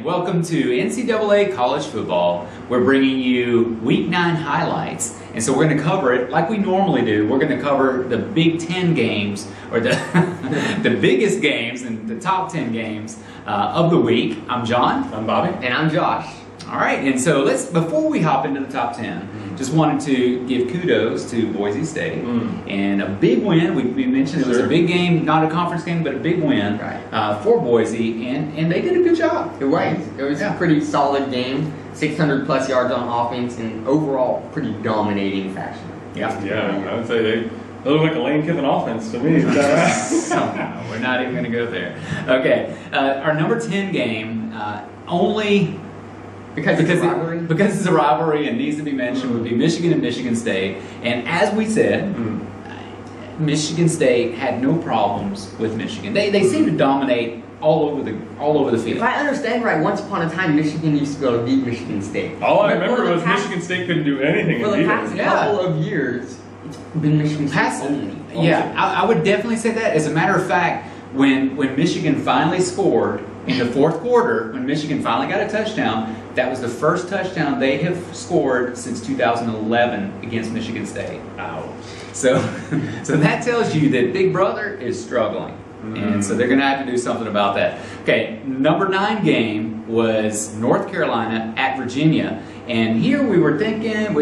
welcome to NCAA college football. We're bringing you Week 9 highlights, and so we're going to cover it like we normally do. We're going to cover the Big 10 games, or the, the biggest games and the top 10 games of the week. I'm John. I'm Bobby. And I'm Josh. All right, and so before we hop into the top 10, just wanted to give kudos to Boise State and a big win. We mentioned it was a big game, not a conference game, but a big win for Boise, and they did a good job. It was a pretty solid game, 600 plus yards on offense, and overall pretty dominating fashion. Yeah, I would say they look like a Lane Kiffin offense to me. Is that right? We're not even going to go there. Okay, our number 10 game only. Because it's a rivalry and needs to be mentioned would be Michigan and Michigan State. And as we said, Michigan State had no problems with Michigan. They seem to dominate all over the field. If I understand right, once upon a time Michigan used to be able to beat Michigan State. All I remember was Michigan State couldn't do anything. For the past couple of years, it's been Michigan State only. Yeah, I would definitely say that. As a matter of fact, when Michigan finally scored in the fourth quarter, when Michigan finally got a touchdown, that was the first touchdown they have scored since 2011 against Michigan State. Ouch. So that tells you that Big Brother is struggling. And so they're going to have to do something about that. Okay, number 9 game was North Carolina at Virginia. And here we were thinking,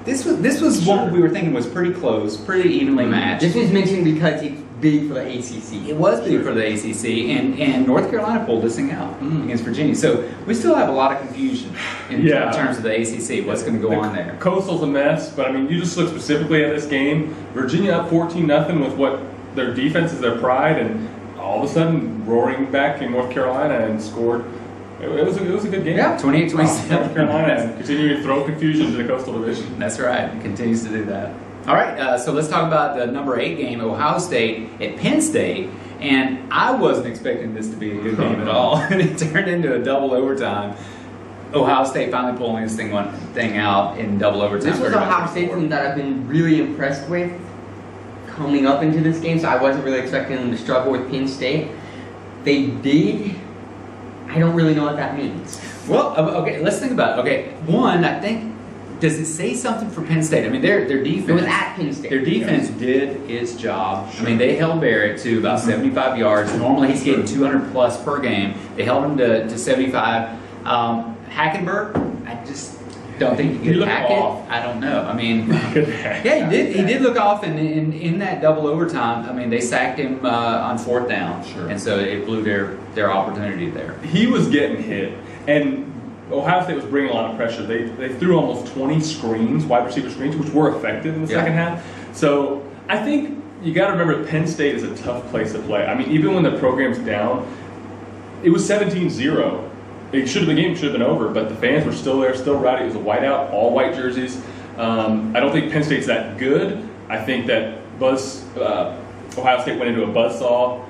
this was what we were thinking was pretty close, pretty evenly matched. This was mentioned because it's big for the ACC. It was big for the ACC, and North Carolina pulled this thing out against Virginia. So we still have a lot of confusion in terms of the ACC. What's going to go on there? Coastal's a mess, but I mean, you just look specifically at this game. Virginia up 14-0 with what their defense is their pride, and all of a sudden roaring back in North Carolina and scored. It was a good game. Yeah, 28-27. North Carolina continuing to throw confusion to the Coastal Division. That's right. It continues to do that. All right, so let's talk about the number 8 game, Ohio State at Penn State. And I wasn't expecting this to be a good game at all, and it turned into a double overtime. Ohio State finally pulling this thing out in double overtime. This was an Ohio State team that I've been really impressed with coming up into this game, so I wasn't really expecting them to struggle with Penn State. They did. I don't really know what that means. Well, okay, let's think about it. Okay, one, I think, does it say something for Penn State? I mean, their defense. It was at Penn State. Their defense did its job. Sure. I mean, they held Barrett to about 75 yards. Normally, he's getting 200 plus per game. They held him to 75. Hackenberg, I just don't think he could hack it. I don't know. I mean, yeah, he did. He did look off, and in that double overtime, I mean, they sacked him on 4th down, and so it blew their opportunity there. He was getting hit, and Ohio State was bringing a lot of pressure. They threw almost 20 screens, wide receiver screens, which were effective in the second half. So I think you got to remember Penn State is a tough place to play. I mean, even when the program's down, it was 17-0. The game should have been over, but the fans were still there, still rowdy. It was a whiteout, all white jerseys. I don't think Penn State's that good. I think that Ohio State went into a buzzsaw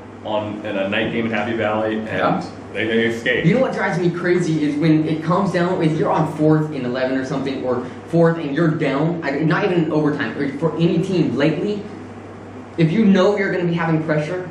in a night game in Happy Valley, and they escaped. You know what drives me crazy is when it comes down, if you're on 4th and 11 or something, or 4th and you're down, not even in overtime, or for any team lately, if you know you're going to be having pressure,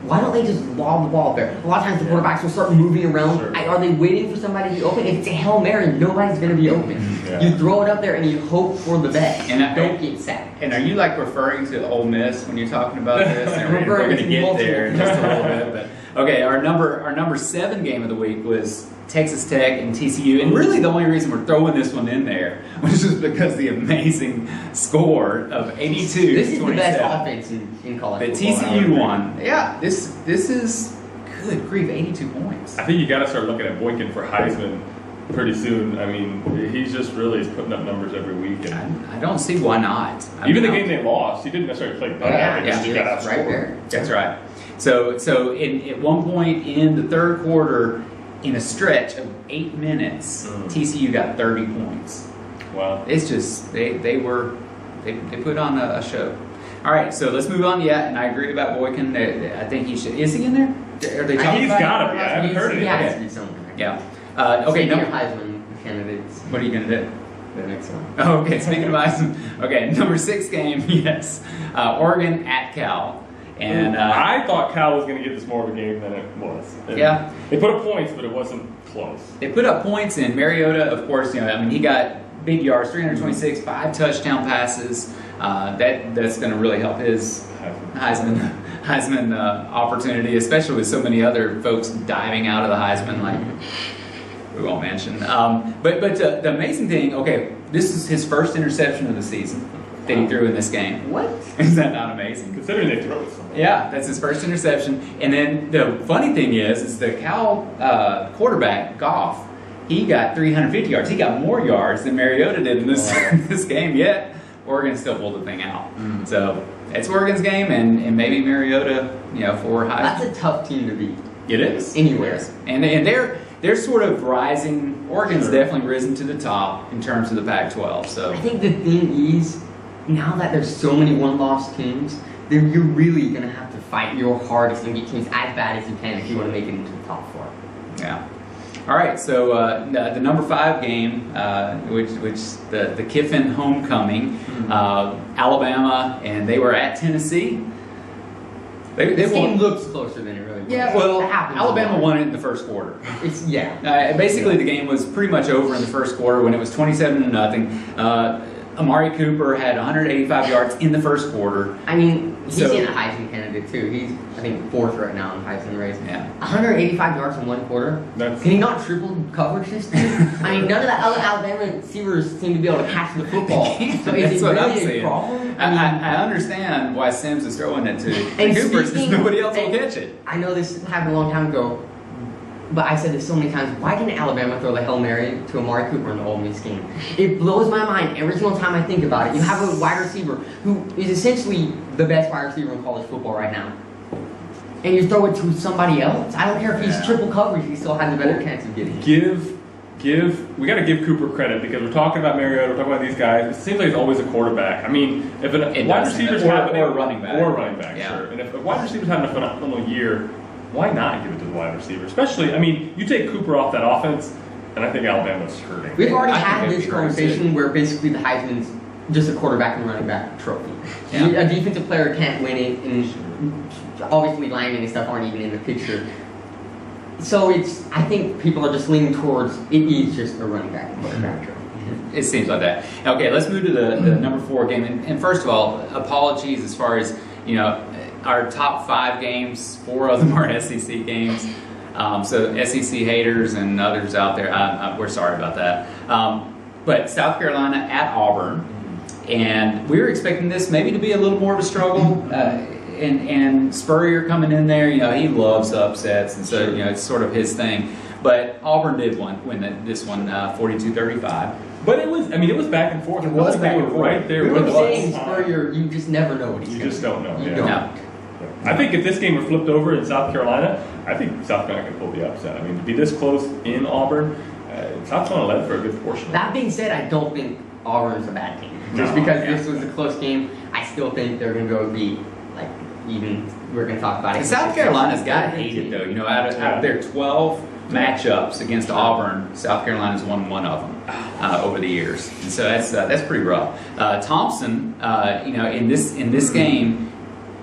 why don't they just lob the ball there? A lot of times the quarterbacks will start moving around. Are they waiting for somebody to be open? If it's a Hail Mary, nobody's going to be open. You throw it up there and you hope for the best. And don't get sacked. And are you like referring to Ole Miss when you're talking about this? And we're going to get there in just a little bit. But okay, our number 7 game of the week was Texas Tech and TCU, and really the only reason we're throwing this one in there was just because the amazing score of 82 This is the best offense in college football. The TCU won. Yeah, this is good grief, 82 points. I think you got to start looking at Boykin for Heisman pretty soon. I mean, he's just really is putting up numbers every week. And I don't see why not. Even the game they lost, he didn't necessarily play bad. He got outscored. Right there. That's right. So at one point in the third quarter, in a stretch of 8 minutes, TCU got 30 points. Wow. It's just, they put on a show. All right, so let's move on. Yeah, and I agree about Boykin. I think he should. Is he in there? Are they talking He's about got to be. I haven't heard it. He has to be somewhere. Yeah. Okay. Speaking of Heisman candidates. What are you going to do? The next one. Oh, okay. Speaking of Heisman. Okay, number 6 game, yes. Oregon at Cal. And I thought Cal was going to get this more of a game than it was. Yeah. They put up points, but it wasn't close. They put up points, and Mariota, of course, he got big yards, 326, 5 touchdown passes. That's going to really help his Heisman opportunity, especially with so many other folks diving out of the Heisman, like we won't mention. But the amazing thing, okay, this is his first interception of the season that he threw in this game. What? Is that not amazing? Considering they throw it so much. Yeah, that's his first interception. And then the funny thing is the Cal quarterback, Goff, he got 350 yards. He got more yards than Mariota did in this game, yet Oregon still pulled the thing out. So it's Oregon's game, and maybe Mariota, for Heisman. That's a tough team to beat. It is. Anywhere. And they're sort of rising. Oregon's definitely risen to the top in terms of the Pac-12. So I think the thing is, now that there's so many one-loss teams, then you're really going to have to fight your hardest and get teams as bad as you can if you want to make it into the top 4. Yeah. All right. So the number 5 game, which the Kiffin homecoming, Alabama, and they were at Tennessee. This game looks closer than it really was. Yeah, well, That happens Alabama a lot. won it in the first quarter. Basically, The game was pretty much over in the first quarter when it was 27-0. Amari Cooper had 185 yards in the first quarter. I mean, he's in a Heisman candidate too. He's, I think, 4th right now in Heisman race. Yeah. 185 yards in one quarter. That's- Can he not triple coverage this time? I mean, none of the other Alabama receivers seem to be able to catch the football. So is That's it what I'm really a saying. problem? I understand why Sims is throwing it to And Cooper because speaking- nobody else will and- catch it. I know this happened a long time ago, but I said this so many times. Why didn't Alabama throw the Hail Mary to Amari Cooper in the Ole Miss game? It blows my mind every single time I think about it. You have a wide receiver who is essentially the best wide receiver in college football right now, and you throw it to somebody else. I don't care if he's triple coverage; he still has a better chance of getting it. We got to give Cooper credit because we're talking about Mariota, we're talking about these guys. It seems like it's always a quarterback. I mean, if wide receivers have or a running back, yeah. Sure. And if a wide receiver's having a phenomenal year, why not give it to the wide receiver? Especially, I mean, you take Cooper off that offense, and I think Alabama's hurting. We've already I had think this they'd be conversation where basically the Heisman's just a quarterback and running back trophy. Yeah. A defensive player can't win it, and obviously linemen and stuff aren't even in the picture. So I think people are just leaning towards it is just a running back and quarterback trophy. It seems like that. Okay, let's move to the number 4 game. And first of all, apologies as far as, our top 5 games, 4 of them are SEC games. So SEC haters and others out there, we're sorry about that. But South Carolina at Auburn, and we were expecting this maybe to be a little more of a struggle. And Spurrier coming in there, he loves upsets, and so it's sort of his thing. But Auburn did win this one, 42-35. But it was back and forth. It was back and forth. Right there We with were us. saying Spurrier, you just never know what he's You gonna just do. don't know. You Yeah. don't. No. I think if this game were flipped over in South Carolina, I think South Carolina could pull the upset. I mean, to be this close in Auburn, South Carolina led for a good portion. That being said, I don't think Auburn's a bad team. Just No. because this was a close game, I still think they're going to go be like even. We're going to talk about it. South Carolina's got hated though. Out of their 12 matchups against Auburn, South Carolina's won one of them over the years, and so that's pretty rough. Thompson, in this game,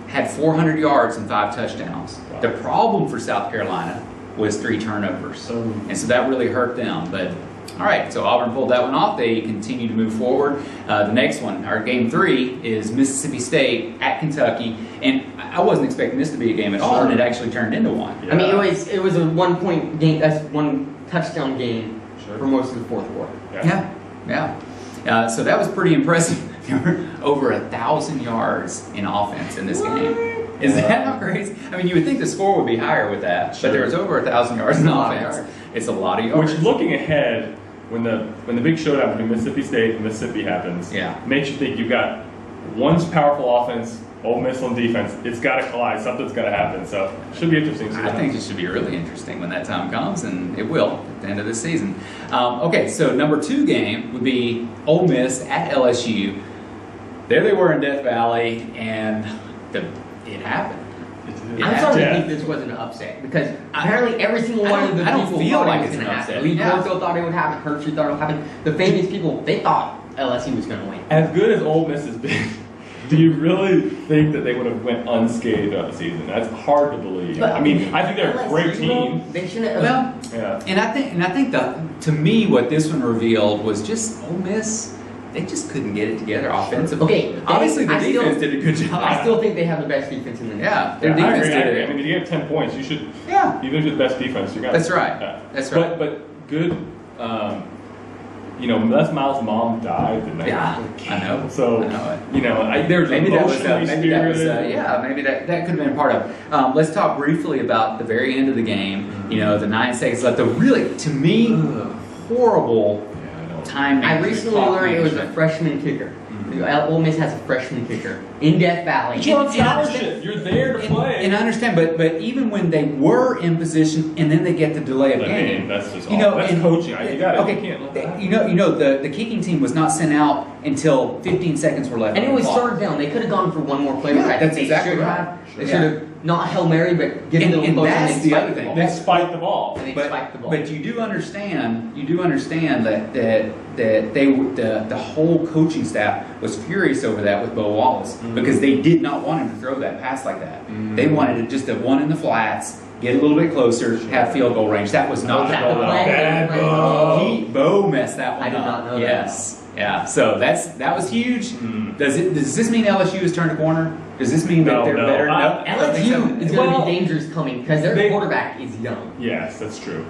had 400 yards and 5 touchdowns. Wow. The problem for South Carolina was 3 turnovers, and so that really hurt them. But all right, so Auburn pulled that one off. They continue to move forward. The next one, our game 3, is Mississippi State at Kentucky, and I wasn't expecting this to be a game at all, and it actually turned into one. I mean, it was a 1-point game. That's 1 touchdown game Sure. for most of the fourth quarter. Yeah. So that was pretty impressive. There were over 1,000 yards in offense in this game. Is that not crazy? I mean, you would think the score would be higher with that, Sure. but there was over 1,000 yards in It's a lot of offense. yards. It's a lot of yards. Which, looking ahead, when the big showdown between Mississippi State and Mississippi happens, Yeah. makes you think you've got one powerful offense, Ole Miss on defense. It's got to collide. Something's got to happen. So it should be interesting. To see I what think happens. it should be really interesting when that time comes, and it will at the end of this season. Okay, so number 2 game would be Ole Miss at LSU. There they were in Death Valley, and it happened. Yeah. I'm starting to Yeah. think this wasn't an upset because apparently every single one of the I don't people feel thought like it was it's going to an happen. upset. Lee Yeah. Corso thought it would happen. Hershey thought it would happen. The famous people, they thought LSU was going to win. As good as Ole Miss has been, Do you really think that they would have went unscathed throughout the season? That's hard to believe. But, I mean, I think they're a great LSU, team. They shouldn't have. Well, Yeah. and I think that to me, what this one revealed was just Ole Miss. They just couldn't get it together offensively. Okay, Obviously, the I still- defense did a good job. I still think they have the best defense in the nation. Yeah, Yeah, their I defense agree. did it. I mean, if you get 10 points, you should. Yeah. Even if you're the best defense, you got. That's right. Yeah. That's right. But good. That's Miles' mom died the night. Yeah, I know. So I know it. there's Maybe that was emotionally maybe that was spirited. maybe that could have been part of it. Let's talk briefly about the very end of the game. The 9 seconds left. The really, to me, horrible Yeah, I know. time. I recently clock learned it was a management. freshman kicker. Ole Miss has a freshman kicker in Death Valley. You're on And I scholarship. understand- You're there to play. And I understand, but even when they were in position and then they get the delay of I game, mean, that's just you know, that's and- coaching. You got okay, You can't let that happen. the kicking team was not sent out until 15 seconds were left. And on it the was clock. third down. They could have gone for one more play. Yeah, which I think that's they exactly should right. have. They Yeah. should have not Hail Mary, but get a little And closer that's and the spike other thing. ball. They spiked the ball. And they spiked the ball. But you do understand that the whole coaching staff was furious over that with Bo Wallace because they did not want him to throw that pass like that. They wanted it just a one in the flats, get a little bit closer, have field goal range. That was not Was that the the play. play? Bad Bo messed that one I did up. not know that. Yes. Yeah. So that was huge. Does this mean LSU has turned a corner? Does this mean that No, they're no. better? No. I don't think so. LSU is going to Well, be dangerous coming because their they- quarterback is young. Yes, that's true.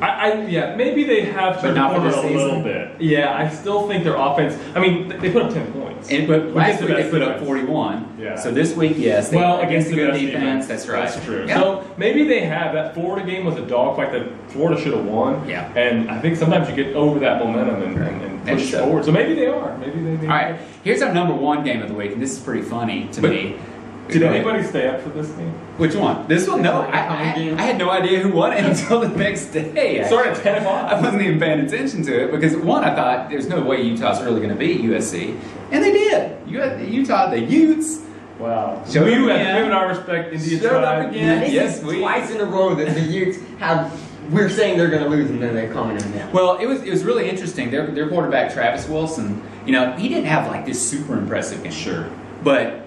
Maybe they have But turned not the for corner this a little season. bit. Yeah, I still think their offense. I mean, they put up 10 points. But last Against the week they best put up defense. 41. Yeah. So this week, yes. They, Well, against the the good best defense. That's right. That's true. Yeah. So maybe they have that Florida game was a dogfight that Florida should have won. Yeah. And I think sometimes you get over that momentum and Maybe push so. forward. So maybe they are. Maybe they. All right. Here's our number one game of the week, and this is pretty funny to But me. Did Go ahead. anybody stay up for this game? Which one? This one? No. The Khon game? I had no idea who won it until the next day. It started at actually. 10 o'clock. I wasn't even paying attention to it because one, I thought there's no way Utah's really going to beat USC, and they did. Utah, the Utes. Wow. Showed we up have again. given our respect Indian Showed up tribe. again. This Yes, is we- twice in a row that the Utes have. We're saying they're going to lose, and then they're coming in now. Well, it was really interesting. Their quarterback Travis Wilson, he didn't have like this super impressive game. Sure. But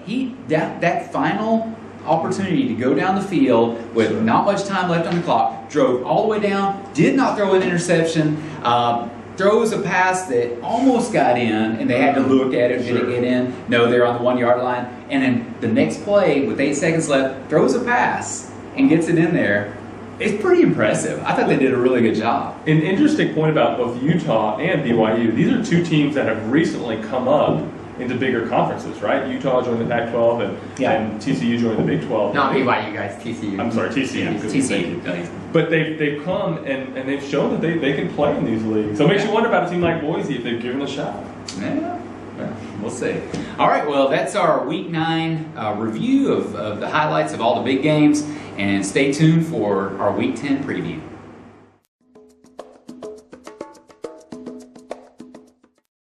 that final opportunity to go down the field with Sure. not much time left on the clock, drove all the way down, did not throw an interception, throws a pass that almost got in, and they had to look at it, did it Sure. get in? No, they're on the 1 yard line. And then the next play, with 8 seconds left, throws a pass and gets it in there. It's pretty impressive. I thought they did a really good job. An interesting point about both Utah and BYU. These are two teams that have recently come up into bigger conferences, right? Utah joined the Pac-12 and TCU joined the Big 12. Not BYU, guys. TCU. I'm sorry, TCU. Yeah, Thank TCU. you. But they've come and they've shown that they can play in these leagues. So it makes you wonder about a team like Boise if they've given a shot. Yeah, well, we'll see. All right, well, that's our Week 9 review of the highlights of all the big games, and stay tuned for our Week 10 preview.